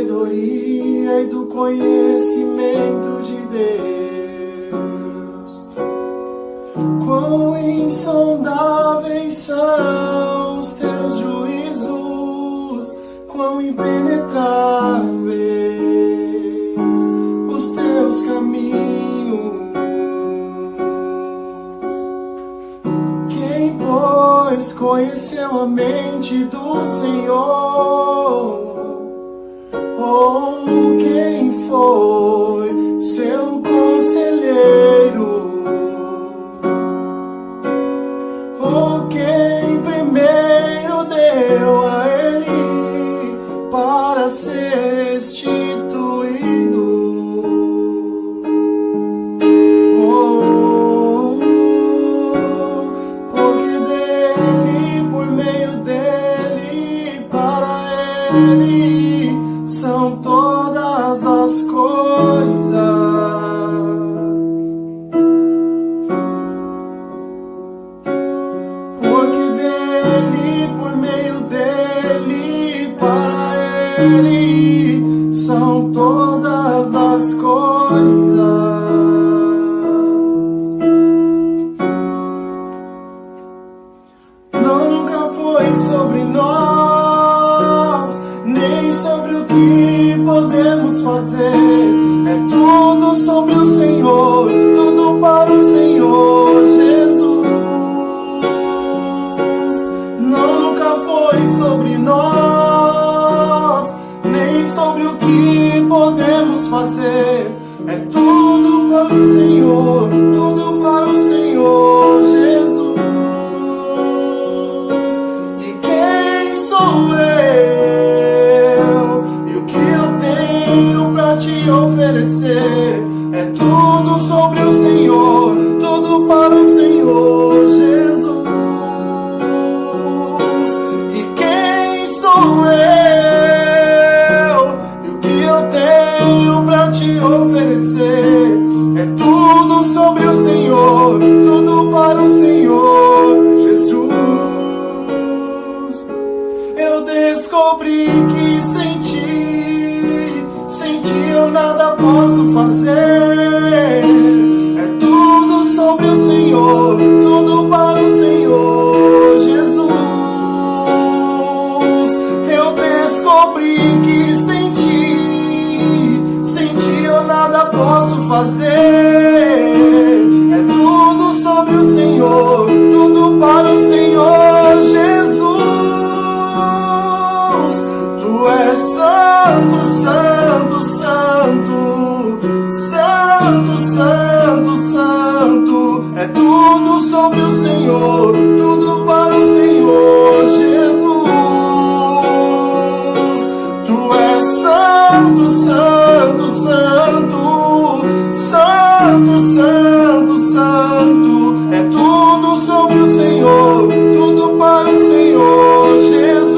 sabedoria e do conhecimento de Deus. Quão insondáveis são os teus juízos, quão impenetráveis os teus caminhos. Quem, pois, conheceu a mente do Senhor? Ou quem foi seu conselheiro? Ou quem primeiro deu a ele para ser restituído? Porque dele, por meio dele, para ele são todas as coisas. Porque dele, por meio dele, para ele são todas as coisas. Não, nunca foi sobre nós, nem sobre o que podemos fazer. É tudo sobre o Senhor, tudo para o Senhor Jesus. Não, nunca foi sobre nós, nem sobre o que podemos fazer. É tudo para o Senhor, tudo para o Senhor Jesus. E quem sou eu? E o que eu tenho para te oferecer? É tudo sobre o Senhor, tudo para o Senhor Jesus. E quem sou eu? E o que eu tenho para te oferecer? É tudo sobre o Senhor, tudo para o Senhor Jesus. Eu descobri que sem ti eu nada posso fazer. É tudo sobre o Senhor, tudo para o Senhor Jesus. Eu descobri que sem ti eu nada posso fazer. É tudo sobre o Senhor, tudo para o Senhor Jesus. Tu és santo, santo, santo, santo, santo, santo. É tudo sobre o Senhor, tudo para o Senhor Jesus. Tu és santo, santo, santo, santo, santo, santo. É tudo sobre o Senhor, tudo para o Senhor Jesus.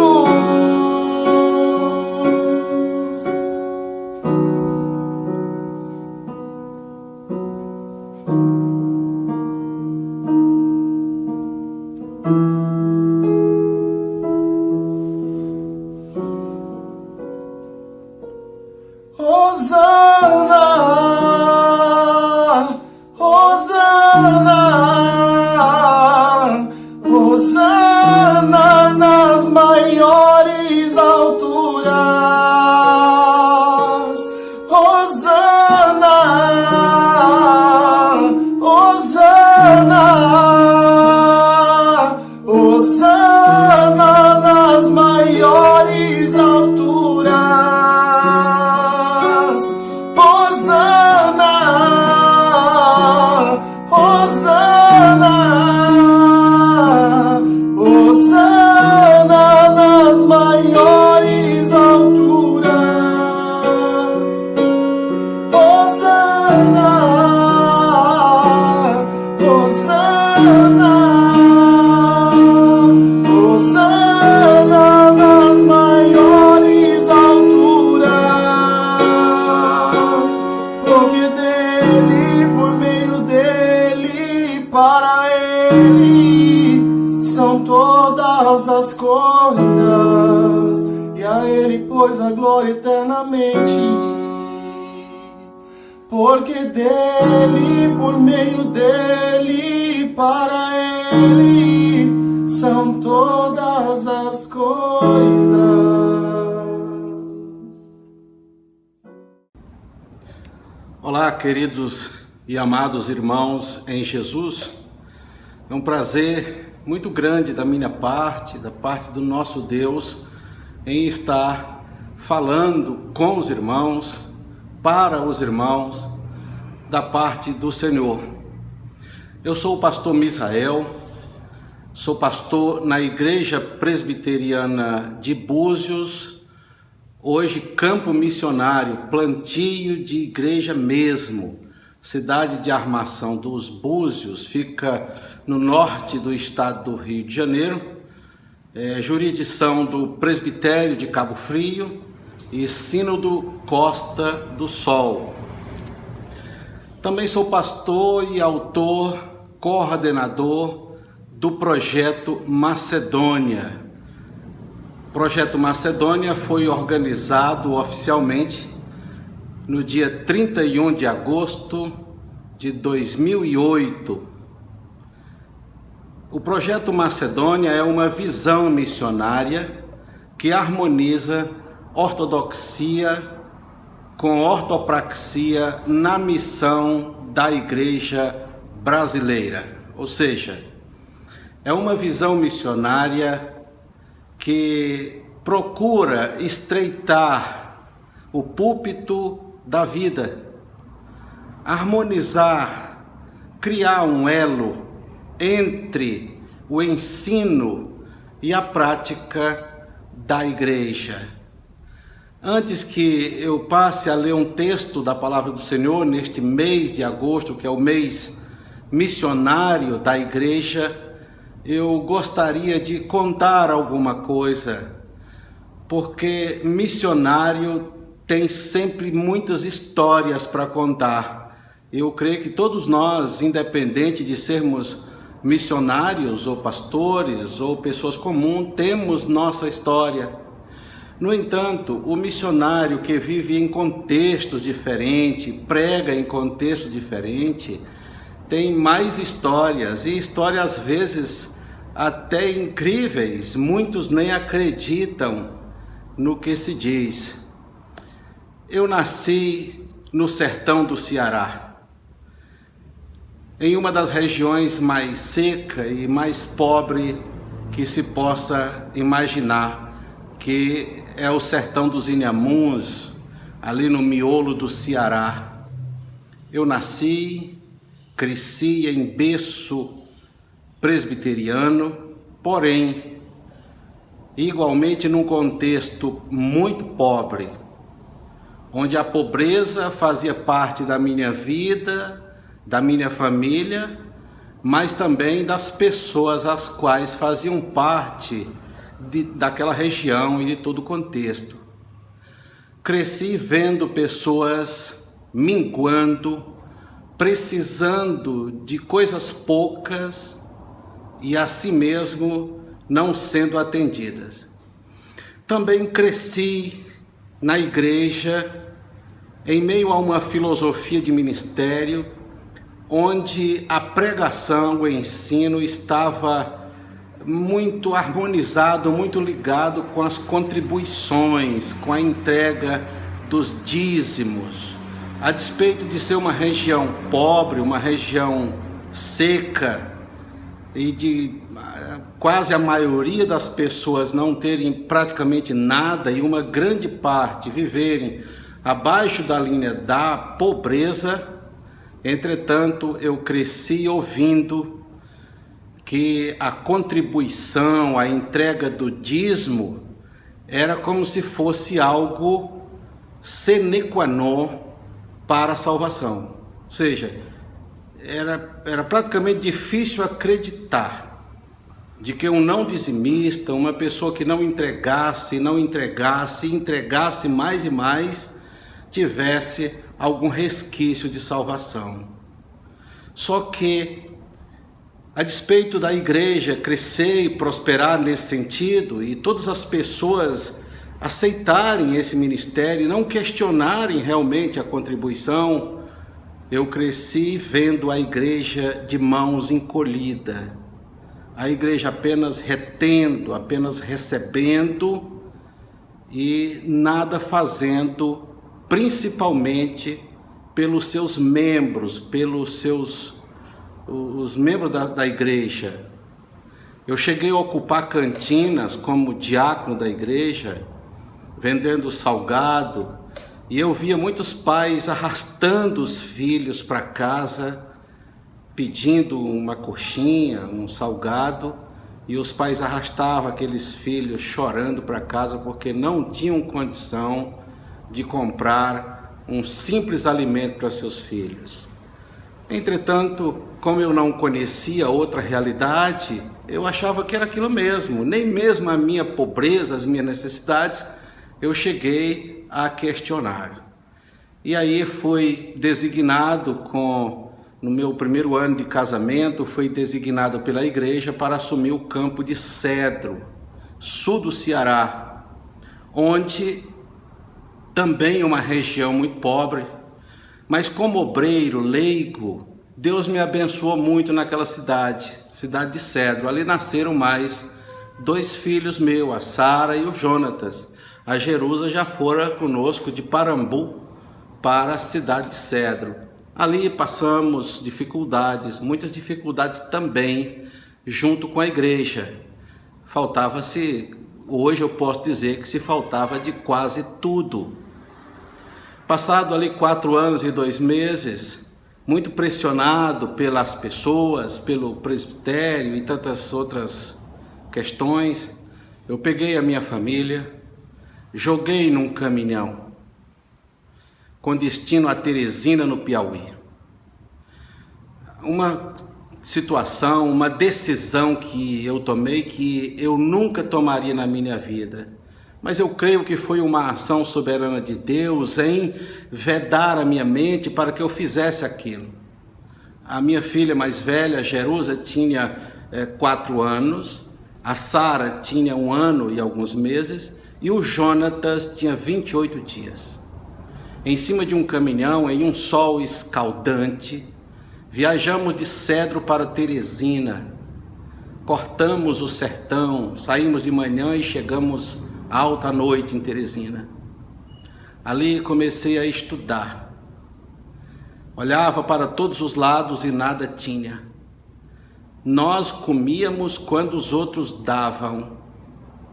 Hosana, Hosana, Hosana nas maiores alturas. Hosana, Hosana, Hosana nas maiores alturas. Hosana, Hosana, Hosana nas maiores alturas. Hosana, Hosana, Hosana nas maiores alturas. Porque dele, por meio dele, para ele são todas as coisas, e a ele depois a glória eternamente. Porque dele, por meio dele, para ele são todas as coisas. Olá, queridos e amados irmãos em Jesus. É um prazer muito grande da minha parte, da parte do nosso Deus, em estar falando com os irmãos, para os irmãos, da parte do Senhor. Eu sou o pastor Misael, sou pastor na Igreja Presbiteriana de Búzios, hoje campo missionário, plantio de igreja mesmo, cidade de Armação dos Búzios, fica no norte do estado do Rio de Janeiro, jurisdição do Presbitério de Cabo Frio e Sínodo Costa do Sol. Também sou pastor e autor, coordenador do Projeto Macedônia. O Projeto Macedônia foi organizado oficialmente no dia 31 de agosto de 2008. O Projeto Macedônia é uma visão missionária que harmoniza ortodoxia com ortopraxia na missão da Igreja brasileira. Ou seja, é uma visão missionária que procura estreitar o púlpito da vida, harmonizar, criar um elo entre o ensino e a prática da igreja. Antes que eu passe a ler um texto da palavra do Senhor neste mês de agosto, que é o mês missionário da igreja, eu gostaria de contar alguma coisa, porque missionário tem sempre muitas histórias para contar. Eu creio que todos nós, independente de sermos missionários ou pastores ou pessoas comuns, temos nossa história. No entanto, o missionário que vive em contextos diferentes, prega em contextos diferentes, tem mais histórias, e histórias às vezes até incríveis. Muitos nem acreditam no que se diz. Eu nasci no sertão do Ceará, em uma das regiões mais seca e mais pobre que se possa imaginar, que é o sertão dos Inhamuns, ali no miolo do Ceará. Eu nasci, cresci em berço presbiteriano, porém, igualmente num contexto muito pobre, onde a pobreza fazia parte da minha vida, da minha família, mas também das pessoas as quais faziam parte daquela região e de todo o contexto. Cresci vendo pessoas minguando, precisando de coisas poucas e assim mesmo não sendo atendidas. Também cresci na igreja, em meio a uma filosofia de ministério, onde a pregação, o ensino estava muito harmonizado, muito ligado com as contribuições, com a entrega dos dízimos. A despeito de ser uma região pobre, uma região seca, e de quase a maioria das pessoas não terem praticamente nada e uma grande parte viverem abaixo da linha da pobreza, entretanto, eu cresci ouvindo que a contribuição, a entrega do dízimo era como se fosse algo sine qua non para a salvação. Ou seja, era praticamente difícil acreditar de que um não dizimista, uma pessoa que não entregasse mais e mais, tivesse algum resquício de salvação. Só que, a despeito da igreja crescer e prosperar nesse sentido, e todas as pessoas aceitarem esse ministério e não questionarem realmente a contribuição. Eu cresci vendo a igreja de mãos encolhidas, a igreja apenas retendo, apenas recebendo e nada fazendo, principalmente pelos seus membros, os membros da igreja. Eu cheguei a ocupar cantinas como diácono da igreja, vendendo salgado, e eu via muitos pais arrastando os filhos para casa, pedindo uma coxinha, um salgado, e os pais arrastavam aqueles filhos chorando para casa porque não tinham condição de comprar um simples alimento para seus filhos. Entretanto, como eu não conhecia outra realidade, eu achava que era aquilo mesmo. Nem mesmo a minha pobreza, as minhas necessidades, eu cheguei a questionar. E aí fui designado no meu primeiro ano de casamento, fui designado pela igreja para assumir o campo de Cedro, sul do Ceará, onde também é uma região muito pobre, mas como obreiro, leigo, Deus me abençoou muito naquela cidade de Cedro. Ali nasceram mais 2 filhos meus, a Sara e o Jonatas. A Jerusa já fora conosco de Parambu para a cidade de Cedro. Ali passamos dificuldades, muitas dificuldades também, junto com a igreja. Hoje eu posso dizer que se faltava de quase tudo. Passado ali 4 anos e 2 meses, muito pressionado pelas pessoas, pelo presbitério e tantas outras questões, eu peguei a minha família, joguei num caminhão com destino a Teresina, no Piauí. Uma situação, uma decisão que eu tomei que eu nunca tomaria na minha vida. Mas eu creio que foi uma ação soberana de Deus em vedar a minha mente para que eu fizesse aquilo. A minha filha mais velha, a Jerusa, tinha 4 anos, a Sara tinha 1 ano e alguns meses, e o Jonatas tinha 28 dias. Em cima de um caminhão, em um sol escaldante, viajamos de Cedro para Teresina, cortamos o sertão, saímos de manhã e chegamos alta noite em Teresina. Ali comecei a estudar. Olhava para todos os lados e nada tinha. Nós comíamos quando os outros davam.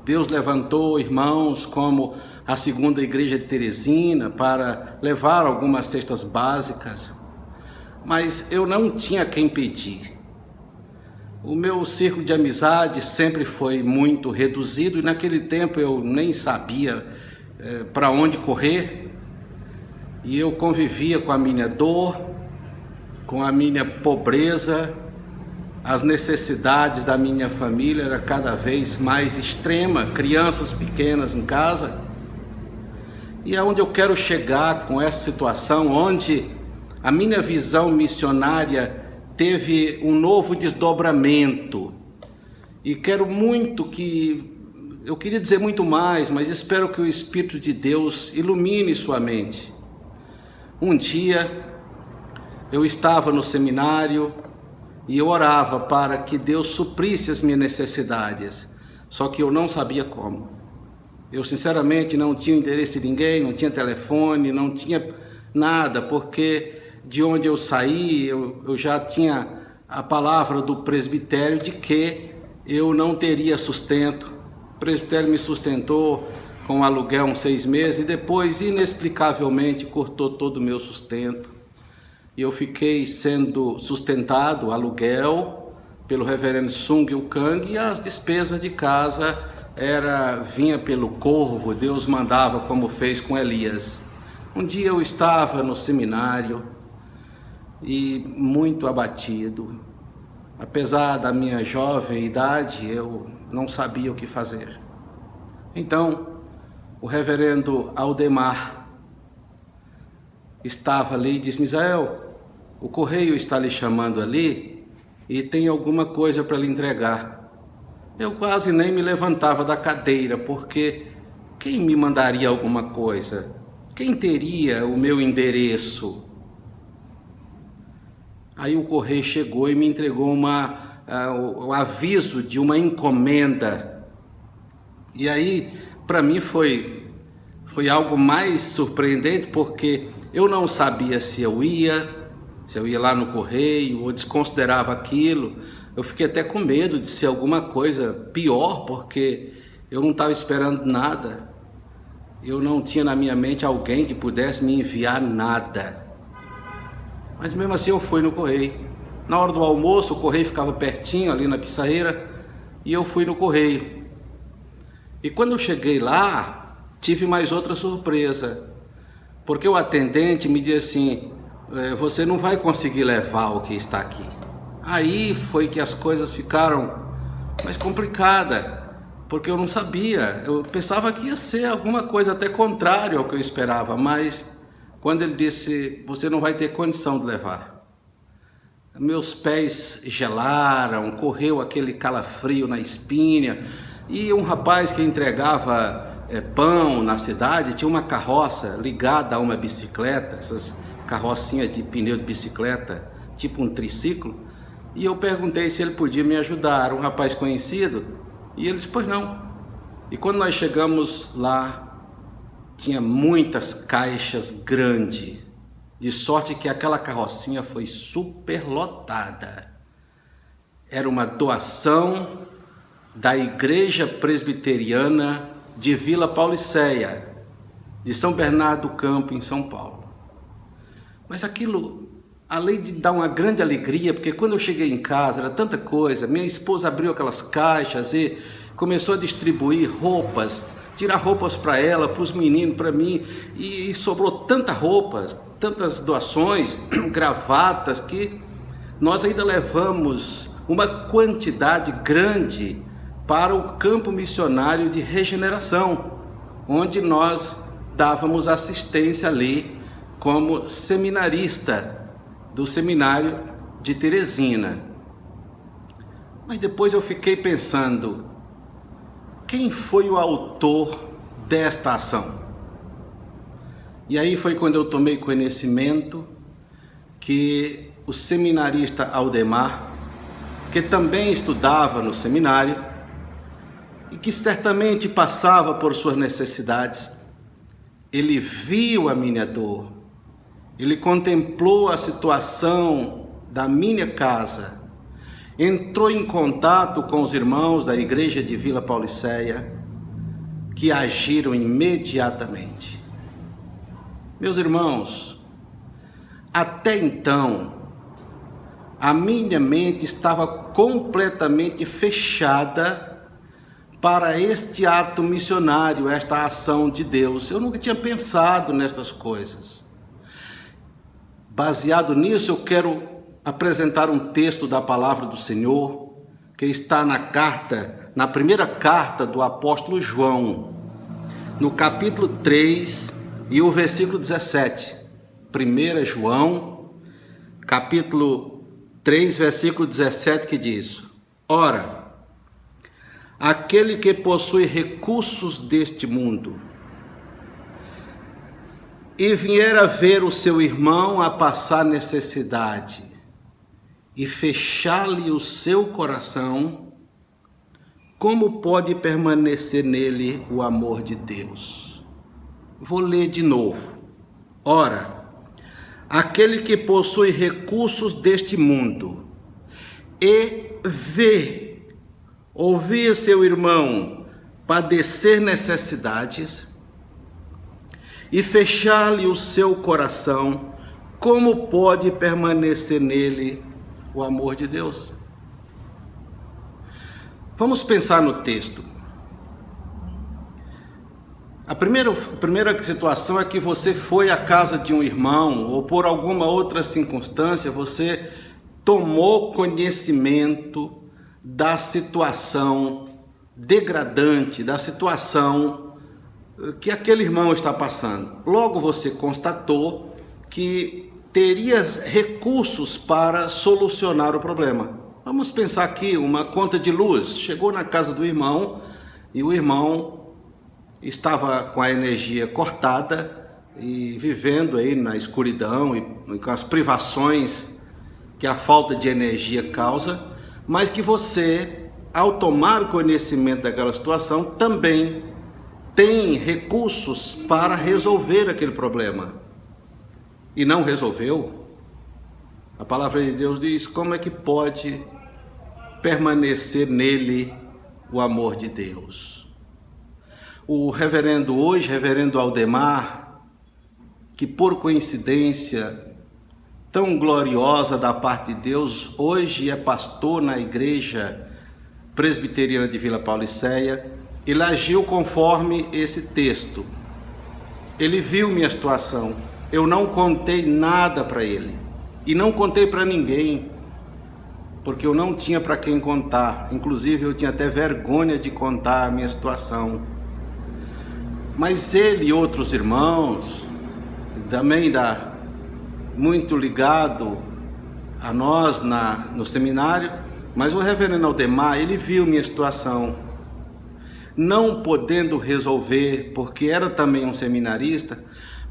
Deus levantou irmãos como a segunda igreja de Teresina para levar algumas cestas básicas, mas eu não tinha quem pedir. O meu círculo de amizade sempre foi muito reduzido e naquele tempo eu nem sabia para onde correr, e eu convivia com a minha dor, com a minha pobreza. As necessidades da minha família era cada vez mais extrema, crianças pequenas em casa. E é onde eu quero chegar com essa situação, onde a minha visão missionária teve um novo desdobramento. E eu queria dizer muito mais, mas espero que o Espírito de Deus ilumine sua mente. Um dia eu estava no seminário e eu orava para que Deus suprisse as minhas necessidades, só que eu não sabia como. Eu sinceramente não tinha interesse em ninguém, não tinha telefone, não tinha nada, porque de onde eu saí, eu já tinha a palavra do presbitério de que eu não teria sustento. O presbitério me sustentou com aluguel uns 6 meses e depois, inexplicavelmente, cortou todo o meu sustento. E eu fiquei sendo sustentado, aluguel, pelo reverendo Sung Kang, e as despesas de casa vinha pelo corvo. Deus mandava, como fez com Elias. Um dia eu estava no seminário e muito abatido. Apesar da minha jovem idade, eu não sabia o que fazer. Então, o reverendo Aldemar estava ali e disse: Misael, o correio está lhe chamando ali e tem alguma coisa para lhe entregar. Eu quase nem me levantava da cadeira, porque quem me mandaria alguma coisa? Quem teria o meu endereço? Aí o correio chegou e me entregou o aviso de uma encomenda. E aí, para mim foi algo mais surpreendente, porque eu não sabia se eu ia lá no correio, ou desconsiderava aquilo. Eu fiquei até com medo de ser alguma coisa pior, porque eu não estava esperando nada. Eu não tinha na minha mente alguém que pudesse me enviar nada. Mas mesmo assim eu fui no correio. Na hora do almoço, o correio ficava pertinho ali na Pissarreira, e eu fui no correio. E quando eu cheguei lá, tive mais outra surpresa, porque o atendente me disse assim: você não vai conseguir levar o que está aqui. Aí foi que as coisas ficaram mais complicadas, porque eu não sabia. Eu pensava que ia ser alguma coisa até contrário ao que eu esperava, mas quando ele disse: você não vai ter condição de levar, meus pés gelaram, correu aquele calafrio na espinha. E um rapaz que entregava pão na cidade tinha uma carroça ligada a uma bicicleta, essas carrocinhas de pneu de bicicleta, tipo um triciclo. E eu perguntei se ele podia me ajudar, um rapaz conhecido, e ele disse: pois não. E quando nós chegamos lá, tinha muitas caixas grandes, de sorte que aquela carrocinha foi superlotada. Era uma doação da Igreja Presbiteriana de Vila Pauliceia, de São Bernardo do Campo, em São Paulo. Mas aquilo, além de dar uma grande alegria, porque quando eu cheguei em casa era tanta coisa, minha esposa abriu aquelas caixas e começou a distribuir roupas, tirar roupas para ela, para os meninos, para mim, e sobrou tanta roupa, tantas doações, gravatas, que nós ainda levamos uma quantidade grande para o campo missionário de regeneração, onde nós dávamos assistência ali como seminarista do seminário de Teresina. Mas depois eu fiquei pensando, quem foi o autor desta ação? E aí foi quando eu tomei conhecimento que o seminarista Aldemar, que também estudava no seminário e que certamente passava por suas necessidades, ele viu a minha dor, ele contemplou a situação da minha casa, entrou em contato com os irmãos da igreja de Vila Pauliceia, que agiram imediatamente. Meus irmãos, até então, a minha mente estava completamente fechada para este ato missionário, esta ação de Deus. Eu nunca tinha pensado nestas coisas. Baseado nisso, eu quero apresentar um texto da palavra do Senhor, que está na primeira carta do apóstolo João, no capítulo 3 e o versículo 17. 1 João, capítulo 3, versículo 17, que diz: ora, aquele que possui recursos deste mundo e vier a ver o seu irmão a passar necessidade e fechar-lhe o seu coração, como pode permanecer nele o amor de Deus? Vou ler de novo. Ora, aquele que possui recursos deste mundo e ouvir seu irmão padecer necessidades e fechar-lhe o seu coração, como pode permanecer nele o amor de Deus? Vamos pensar no texto. A primeira situação é que você foi à casa de um irmão, ou por alguma outra circunstância, você tomou conhecimento da situação degradante, da situação que aquele irmão está passando. Logo você constatou que teria recursos para solucionar o problema. Vamos pensar aqui, uma conta de luz chegou na casa do irmão e o irmão estava com a energia cortada e vivendo aí na escuridão e com as privações que a falta de energia causa, mas que você, ao tomar conhecimento daquela situação, também tem recursos para resolver aquele problema. E não resolveu? A palavra de Deus diz: como é que pode permanecer nele o amor de Deus? O reverendo Aldemar, que por coincidência tão gloriosa da parte de Deus, hoje é pastor na igreja presbiteriana de Vila Pauliceia, ele agiu conforme esse texto. Ele viu minha situação, eu não contei nada para ele, e não contei para ninguém, porque eu não tinha para quem contar. Inclusive eu tinha até vergonha de contar a minha situação. Mas ele e outros irmãos, também muito ligado a nós no seminário, mas o reverendo Aldemar, ele viu minha situação, não podendo resolver, porque era também um seminarista,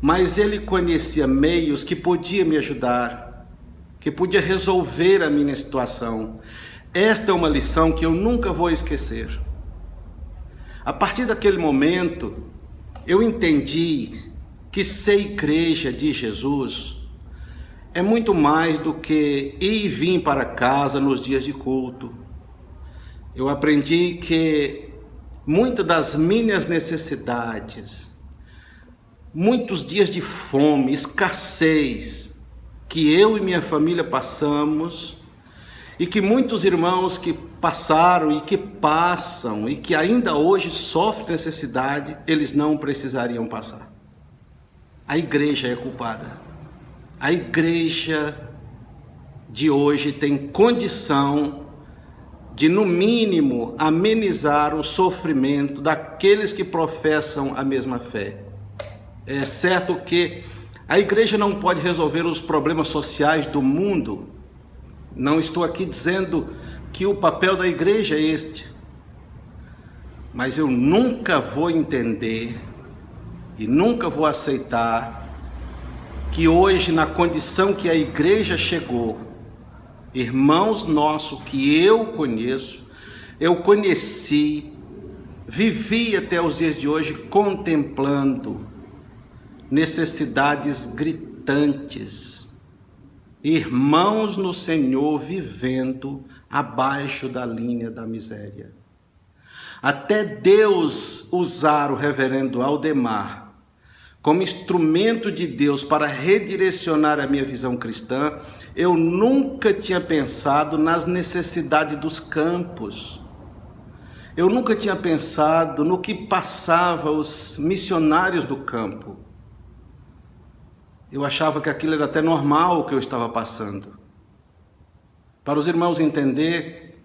mas ele conhecia meios que podia me ajudar, que podia resolver a minha situação. Esta é uma lição que eu nunca vou esquecer. A partir daquele momento, eu entendi que ser igreja de Jesus é muito mais do que ir e vir para casa nos dias de culto. Eu aprendi que muitas das minhas necessidades, muitos dias de fome, escassez, que eu e minha família passamos, e que muitos irmãos que passaram e que passam e que ainda hoje sofrem necessidade, eles não precisariam passar. A igreja é culpada. A igreja de hoje tem condição de, no mínimo, amenizar o sofrimento daqueles que professam a mesma fé. É certo que a igreja não pode resolver os problemas sociais do mundo. Não estou aqui dizendo que o papel da igreja é este. Mas eu nunca vou entender e nunca vou aceitar que hoje, na condição que a igreja chegou, irmãos nossos que eu conheci, vivi até os dias de hoje contemplando necessidades gritantes, irmãos no Senhor vivendo abaixo da linha da miséria. Até Deus usar o reverendo Aldemar como instrumento de Deus para redirecionar a minha visão cristã, eu nunca tinha pensado nas necessidades dos campos. Eu nunca tinha pensado no que passava os missionários do campo. Eu achava que aquilo era até normal o que eu estava passando. Para os irmãos entender,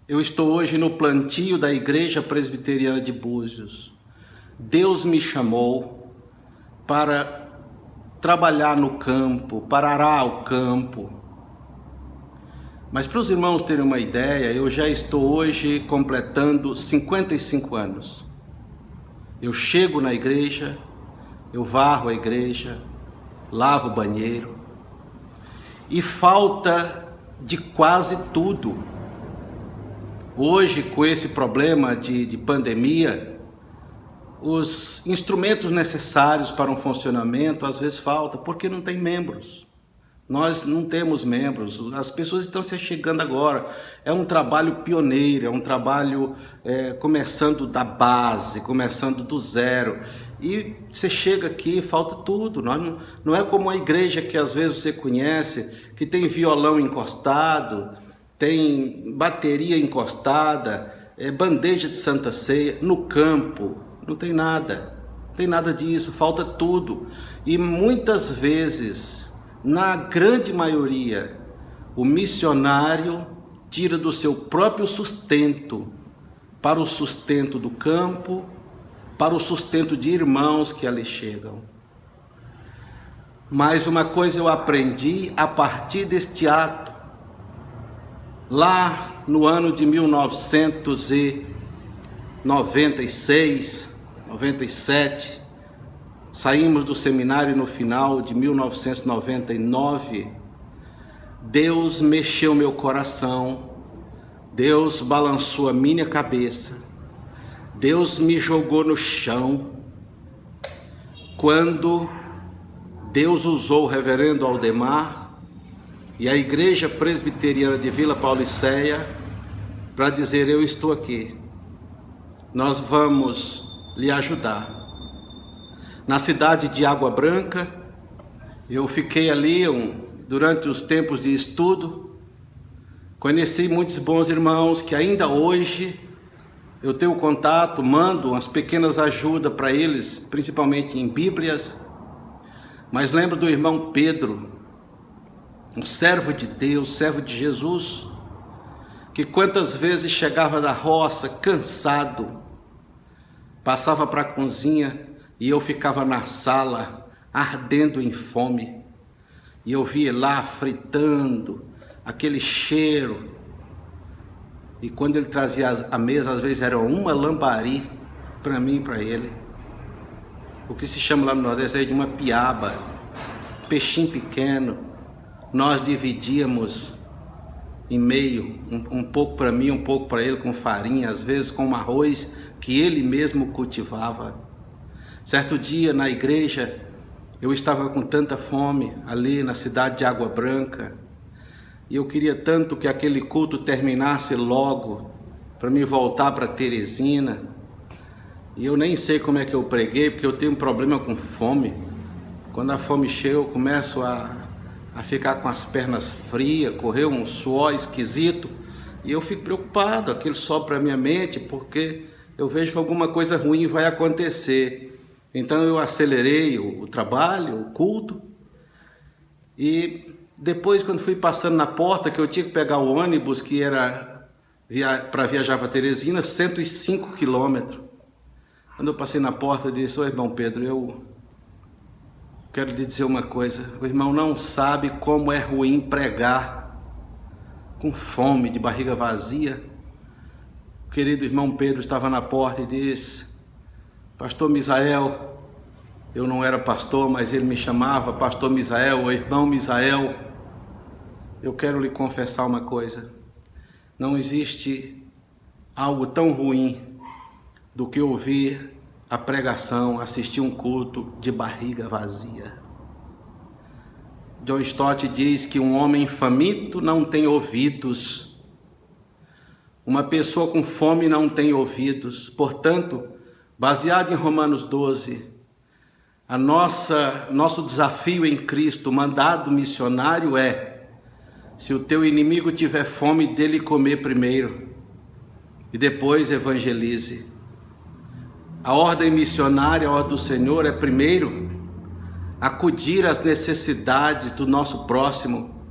eu estou hoje no plantio da Igreja Presbiteriana de Búzios. Deus me chamou para trabalhar no campo, para arar o campo. Mas para os irmãos terem uma ideia, eu já estou hoje completando 55 anos. Eu chego na igreja, eu varro a igreja, lavo o banheiro, e falta de quase tudo. Hoje, com esse problema de pandemia, os instrumentos necessários para um funcionamento às vezes faltam, porque não tem membros. Nós não temos membros, as pessoas estão se chegando agora. É um trabalho pioneiro, é um trabalho começando da base, começando do zero. E você chega aqui, falta tudo. Não é como a igreja que às vezes você conhece, que tem violão encostado, tem bateria encostada, bandeja de Santa Ceia. No campo não tem nada disso, falta tudo. E muitas vezes, na grande maioria, o missionário tira do seu próprio sustento para o sustento do campo, para o sustento de irmãos que ali chegam. Mas uma coisa eu aprendi a partir deste ato. Lá no ano de 1996, 97, saímos do seminário no final de 1999, Deus mexeu meu coração, Deus balançou a minha cabeça, Deus me jogou no chão, quando Deus usou o reverendo Aldemar e a Igreja Presbiteriana de Vila Pauliceia para dizer: eu estou aqui, nós vamos lhe ajudar. Na cidade de Água Branca, eu fiquei ali durante os tempos de estudo, conheci muitos bons irmãos que ainda hoje eu tenho contato, mando umas pequenas ajudas para eles, principalmente em Bíblias. Mas lembro do irmão Pedro, um servo de Deus, servo de Jesus, que quantas vezes chegava da roça cansado, passava para a cozinha e eu ficava na sala ardendo em fome, e eu via lá fritando, aquele cheiro, e quando ele trazia a mesa, às vezes era uma lambari para mim e para ele, o que se chama lá no Nordeste de uma piaba, peixinho pequeno. Nós dividíamos em meio, um pouco para mim, um pouco para ele, com farinha, às vezes com um arroz que ele mesmo cultivava. Certo dia na igreja, eu estava com tanta fome ali na cidade de Água Branca, e eu queria tanto que aquele culto terminasse logo, para me voltar para Teresina. E eu nem sei como é que eu preguei, porque eu tenho um problema com fome. Quando a fome chega, eu começo a ficar com as pernas frias, correr um suor esquisito, e eu fico preocupado, aquilo sobe para minha mente, porque eu vejo que alguma coisa ruim vai acontecer. Então eu acelerei o trabalho, o culto, e depois, quando fui passando na porta, que eu tinha que pegar o ônibus, que era para viajar para Teresina, 105 quilômetros. Quando eu passei na porta, eu disse: ô irmão Pedro, eu quero lhe dizer uma coisa, o irmão não sabe como é ruim pregar com fome, de barriga vazia. O querido irmão Pedro estava na porta e disse: pastor Misael, eu não era pastor, mas ele me chamava pastor Misael, ou irmão Misael, eu quero lhe confessar uma coisa, não existe algo tão ruim do que ouvir a pregação, assistir um culto de barriga vazia. John Stott diz que um homem faminto não tem ouvidos, uma pessoa com fome não tem ouvidos. Portanto, baseado em Romanos 12, nosso desafio em Cristo, mandado missionário é: se o teu inimigo tiver fome, dele comer primeiro e depois evangelize. A ordem missionária, a ordem do Senhor é primeiro acudir às necessidades do nosso próximo,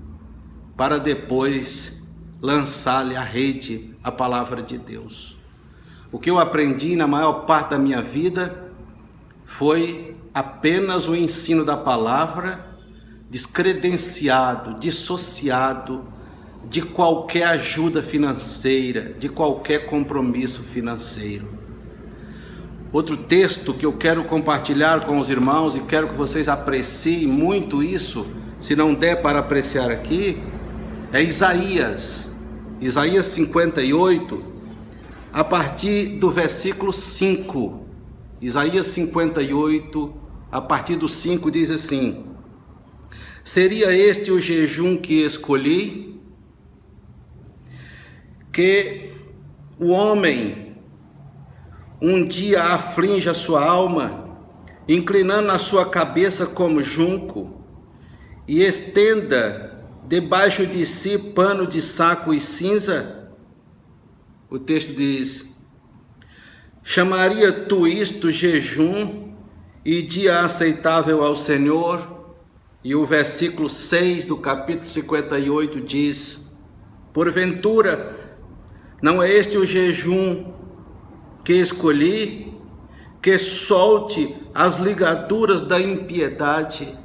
para depois lançar-lhe a rede, a palavra de Deus. O que eu aprendi na maior parte da minha vida foi apenas o ensino da palavra, descredenciado, dissociado de qualquer ajuda financeira, de qualquer compromisso financeiro. Outro texto que eu quero compartilhar com os irmãos, e quero que vocês apreciem muito isso, se não der para apreciar aqui, é Isaías 58, a partir do versículo 5. Isaías 58, a partir do 5, diz assim: seria este o jejum que escolhi? Que o homem um dia aflige a sua alma, inclinando a sua cabeça como junco, e estenda debaixo de si pano de saco e cinza? O texto diz: chamaria tu isto jejum e dia aceitável ao Senhor? E o versículo 6 do capítulo 58 diz: porventura, não é este o jejum que escolhi, que solte as ligaduras da impiedade?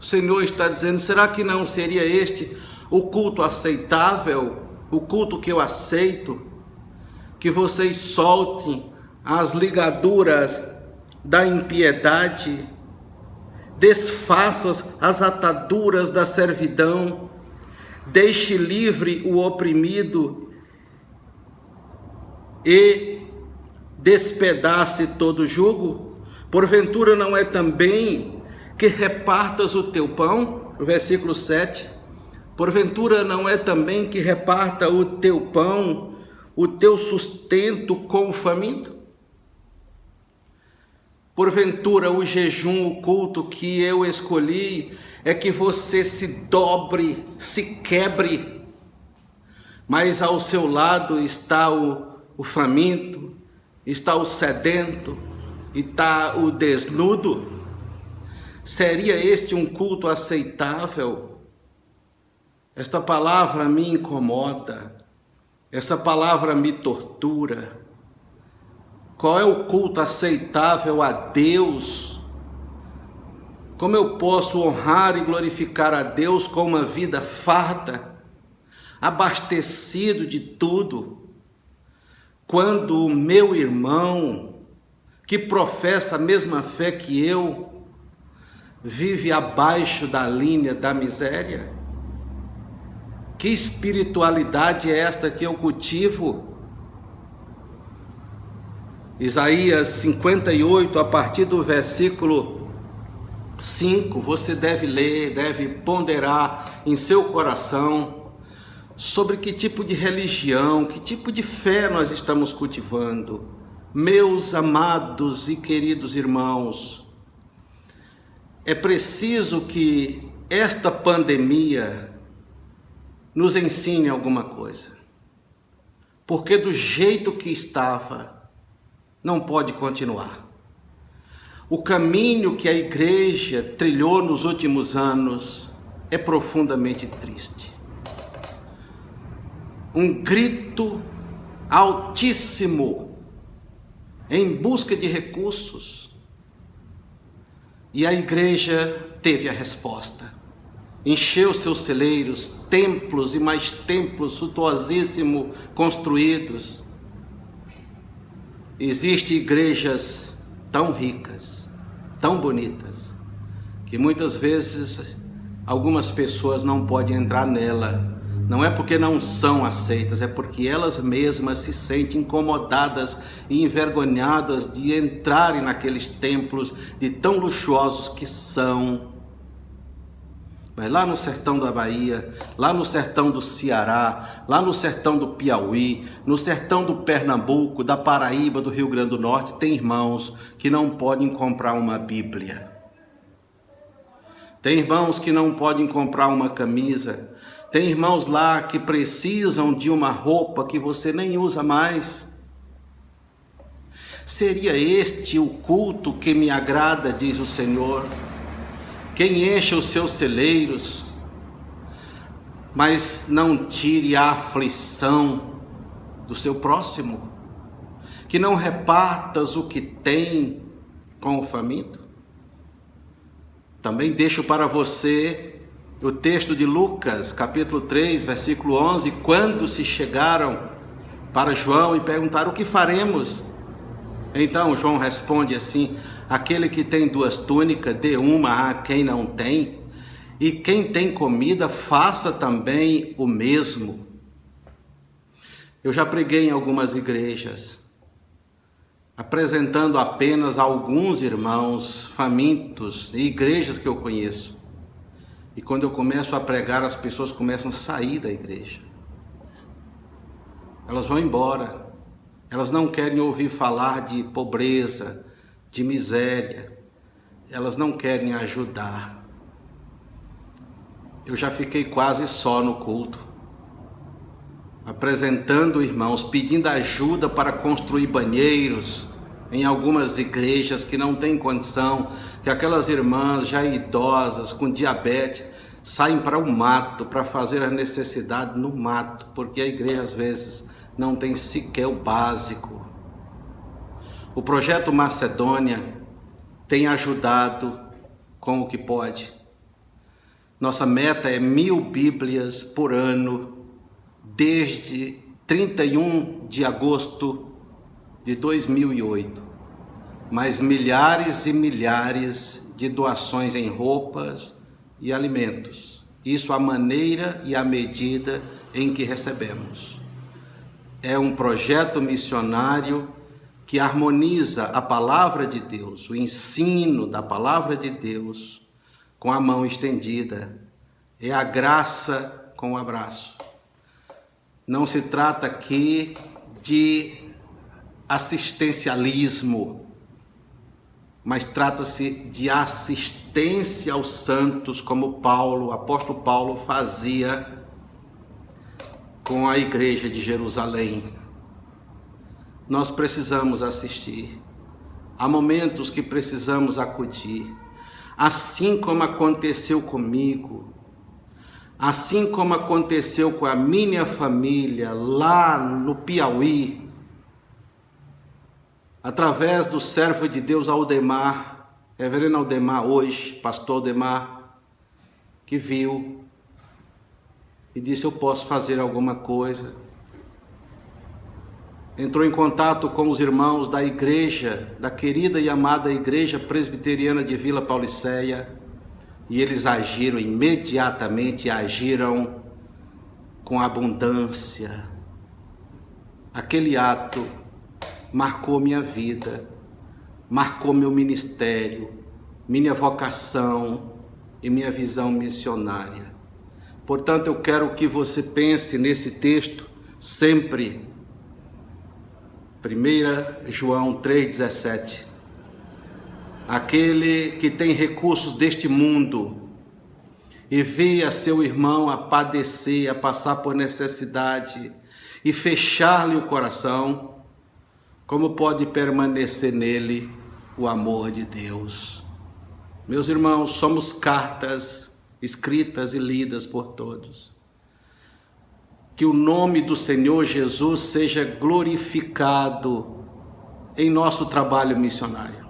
O Senhor está dizendo: será que não seria este o culto aceitável, o culto que eu aceito? Que vocês soltem as ligaduras da impiedade, desfaças as ataduras da servidão, deixe livre o oprimido e despedace todo jugo. Porventura não é também que repartas o teu pão? Versículo 7. Porventura não é também que reparta o teu pão, o teu sustento com o faminto? Porventura o jejum, o culto que eu escolhi é que você se dobre, se quebre, mas ao seu lado está o faminto, está o sedento, está o desnudo? Seria este um culto aceitável? Esta palavra me incomoda, essa palavra me tortura. Qual é o culto aceitável a Deus? Como eu posso honrar e glorificar a Deus com uma vida farta, abastecido de tudo, quando o meu irmão, que professa a mesma fé que eu, vive abaixo da linha da miséria? Que espiritualidade é esta que eu cultivo? Isaías 58, a partir do versículo 5, você deve ler, deve ponderar em seu coração sobre que tipo de religião, que tipo de fé nós estamos cultivando. Meus amados e queridos irmãos, é preciso que esta pandemia nos ensine alguma coisa, porque do jeito que estava, não pode continuar. O caminho que a igreja trilhou nos últimos anos é profundamente triste. Um grito altíssimo em busca de recursos, e a igreja teve a resposta. Encheu seus celeiros, templos e mais templos suntuosíssimos construídos. Existem igrejas tão ricas, tão bonitas, que muitas vezes algumas pessoas não podem entrar nela. Não é porque não são aceitas, é porque elas mesmas se sentem incomodadas e envergonhadas de entrarem naqueles templos de tão luxuosos que são. Mas lá no sertão da Bahia, lá no sertão do Ceará, lá no sertão do Piauí, no sertão do Pernambuco, da Paraíba, do Rio Grande do Norte, tem irmãos que não podem comprar uma Bíblia. Tem irmãos que não podem comprar uma camisa. Tem irmãos lá que precisam de uma roupa que você nem usa mais. Seria este o culto que me agrada, diz o Senhor? Quem enche os seus celeiros, mas não tire a aflição do seu próximo, que não repartas o que tem com o faminto. Também deixo para você o texto de Lucas, capítulo 3, versículo 11, quando se chegaram para João e perguntaram: o que faremos? Então João responde assim: aquele que tem 2 túnicas, dê uma a quem não tem, e quem tem comida, faça também o mesmo. Eu já preguei em algumas igrejas, apresentando apenas alguns irmãos famintos, e igrejas que eu conheço. E quando eu começo a pregar, as pessoas começam a sair da igreja. Elas vão embora. Elas não querem ouvir falar de pobreza, de miséria. Elas não querem ajudar. Eu já fiquei quase só no culto, apresentando irmãos, pedindo ajuda para construir banheiros em algumas igrejas que não têm condição, que aquelas irmãs já idosas, com diabetes, saem para o mato, para fazer a necessidade no mato, porque a igreja às vezes não tem sequer o básico. O projeto Macedônia tem ajudado com o que pode. Nossa meta é 1000 Bíblias por ano, desde 31 de agosto de de 2008, mas milhares e milhares de doações em roupas e alimentos. Isso a maneira e a medida em que recebemos. É um projeto missionário que harmoniza a palavra de Deus, o ensino da palavra de Deus, com a mão estendida. É a graça com o abraço. Não se trata aqui de assistencialismo, mas trata-se de assistência aos santos, como o apóstolo Paulo fazia com a igreja de Jerusalém. Nós precisamos assistir. Há momentos que precisamos acudir. Assim como aconteceu comigo, assim como aconteceu com a minha família lá no Piauí, através do servo de Deus Aldemar, reverendo Aldemar hoje, pastor Aldemar, que viu e disse: eu posso fazer alguma coisa. Entrou em contato com os irmãos da igreja, da querida e amada Igreja Presbiteriana de Vila Pauliceia, e eles agiram imediatamente, agiram com abundância. Aquele ato marcou minha vida, marcou meu ministério, minha vocação e minha visão missionária. Portanto, eu quero que você pense nesse texto sempre. 1 João 3,17. Aquele que tem recursos deste mundo e vê a seu irmão a padecer, a passar por necessidade e fechar-lhe o coração, como pode permanecer nele o amor de Deus? Meus irmãos, somos cartas escritas e lidas por todos. Que o nome do Senhor Jesus seja glorificado em nosso trabalho missionário.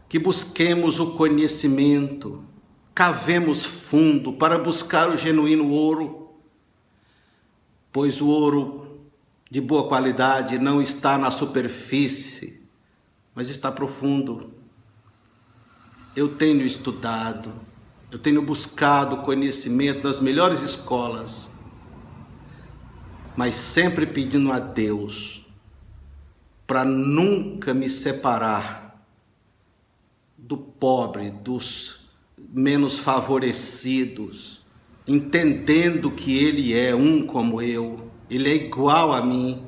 Que busquemos o conhecimento, cavemos fundo para buscar o genuíno ouro, pois o ouro de boa qualidade não está na superfície, mas está profundo. Eu tenho estudado, eu tenho buscado conhecimento nas melhores escolas, mas sempre pedindo a Deus para nunca me separar do pobre, dos menos favorecidos, entendendo que Ele é um como eu, Ele é igual a mim,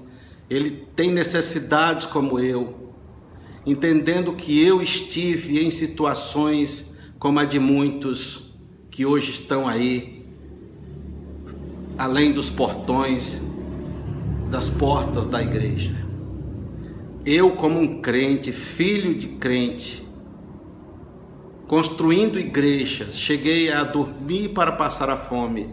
Ele tem necessidades como eu, entendendo que eu estive em situações como a de muitos que hoje estão aí, além dos portões, das portas da igreja. Eu, como um crente, filho de crente, construindo igrejas, cheguei a dormir para passar a fome,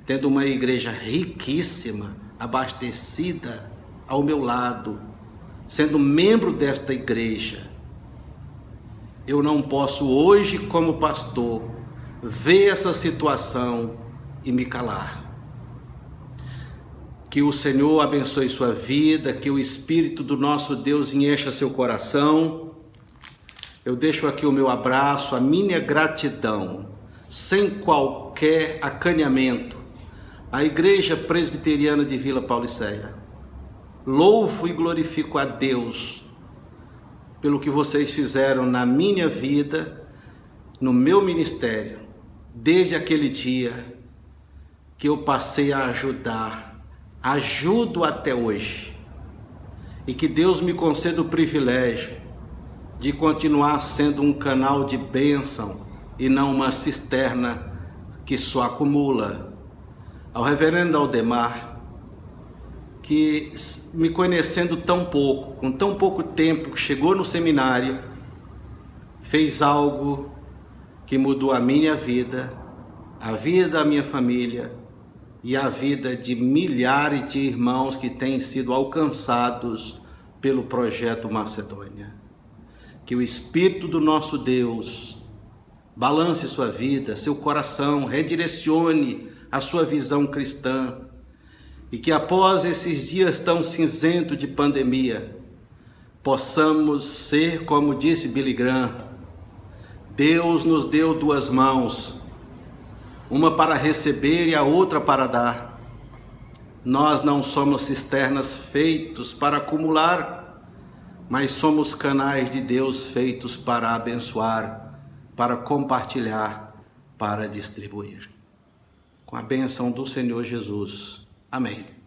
tendo uma igreja riquíssima, abastecida ao meu lado, sendo membro desta igreja. Eu não posso hoje, como pastor, ver essa situação e me calar. Que o Senhor abençoe sua vida, que o Espírito do nosso Deus encha seu coração. Eu deixo aqui o meu abraço, a minha gratidão, sem qualquer acanhamento, à Igreja Presbiteriana de Vila Pauliceia. Louvo e glorifico a Deus pelo que vocês fizeram na minha vida, no meu ministério, desde aquele dia que eu passei a ajudar, ajudo até hoje, e que Deus me conceda o privilégio de continuar sendo um canal de bênção e não uma cisterna que só acumula. Ao reverendo Aldemar, que me conhecendo tão pouco, com tão pouco tempo, chegou no seminário, fez algo que mudou a minha vida, a vida da minha família e a vida de milhares de irmãos que têm sido alcançados pelo projeto Macedônia. Que o Espírito do nosso Deus balance sua vida, seu coração, redirecione a sua visão cristã, e que após esses dias tão cinzentos de pandemia, possamos ser, como disse Billy Graham, Deus nos deu duas mãos, uma para receber e a outra para dar. Nós não somos cisternas feitos para acumular, mas somos canais de Deus feitos para abençoar, para compartilhar, para distribuir. Com a bênção do Senhor Jesus. Amém.